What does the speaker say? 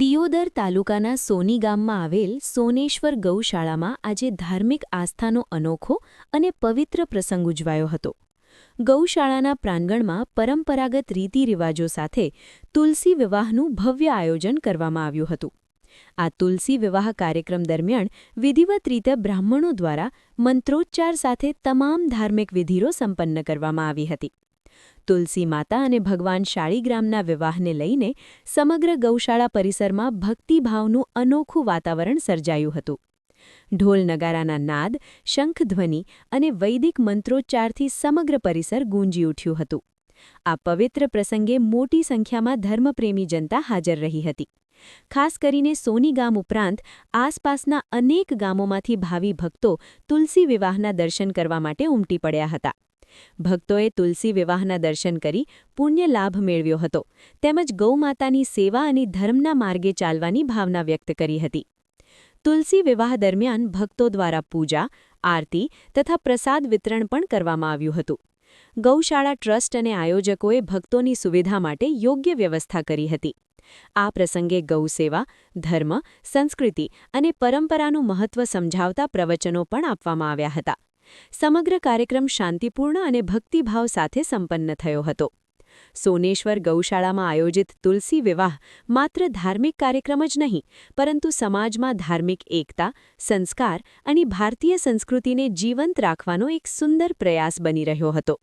દિયોદર તાલુકાના સોની ગામમાં આવેલ સોનેશ્વર ગૌશાળામાં આજે ધાર્મિક આસ્થાનો અનોખો અને પવિત્ર પ્રસંગ ઉજવાયો હતો. ગૌશાળાના પ્રાંગણમાં પરંપરાગત રીતિરિવાજો સાથે તુલસી વિવાહનું ભવ્ય આયોજન કરવામાં આવ્યું હતું. આ તુલસી વિવાહ કાર્યક્રમ દરમિયાન વિધિવત રીતે બ્રાહ્મણો દ્વારા મંત્રોચ્ચાર સાથે તમામ ધાર્મિક વિધિઓ સંપન્ન કરવામાં આવી હતી. તુલસી માતા અને ભગવાન શાળીગ્રામના વિવાહને લઈને સમગ્ર ગૌશાળા પરિસરમાં ભક્તિભાવનું અનોખું વાતાવરણ સર્જાયું હતું. ઢોલ નગારાના નાદ, શંખધ્વનિ અને વૈદિક મંત્રોચ્ચારથી સમગ્ર પરિસર ગૂંજી ઉઠ્યું હતું. આ પવિત્ર પ્રસંગે મોટી સંખ્યામાં ધર્મપ્રેમી જનતા હાજર રહી હતી. ખાસ કરીને સોની ગામ ઉપરાંત આસપાસના અનેક ગામોમાંથી ભાવિ ભક્તો તુલસી વિવાહના દર્શન કરવા માટે ઉમટી પડ્યા હતા. ભક્તોએ તુલસી વિવાહના દર્શન કરી પુણ્ય લાભ મેળવ્યો હતો તેમજ ગૌમાતાની સેવા અને ધર્મના માર્ગે ચાલવાની ભાવના વ્યક્ત કરી હતી. તુલસી વિવાહ દરમિયાન ભક્તો દ્વારા પૂજા, આરતી તથા પ્રસાદ વિતરણ પણ કરવામાં આવ્યું હતું. ગૌશાળા ટ્રસ્ટ અને આયોજકોએ ભક્તોની સુવિધા માટે યોગ્ય વ્યવસ્થા કરી હતી. આ પ્રસંગે ગૌસેવા, ધર્મ, સંસ્કૃતિ અને પરંપરાનું મહત્વ સમજાવતા પ્રવચનો પણ આપવામાં આવ્યા હતા. સમગ્ર કાર્યક્રમ શાંતિપૂર્ણ અને ભક્તિભાવ સાથે સંપન્ન થયો હતો. સોનેશ્વર ગૌશાળામાં આયોજિત તુલસી વિવાહ માત્ર ધાર્મિક કાર્યક્રમ જ નહીં, પરંતુ સમાજમાં ધાર્મિક એકતા, સંસ્કાર અને ભારતીય સંસ્કૃતિને જીવંત રાખવાનો એક સુંદર પ્રયાસ બની રહ્યો હતો.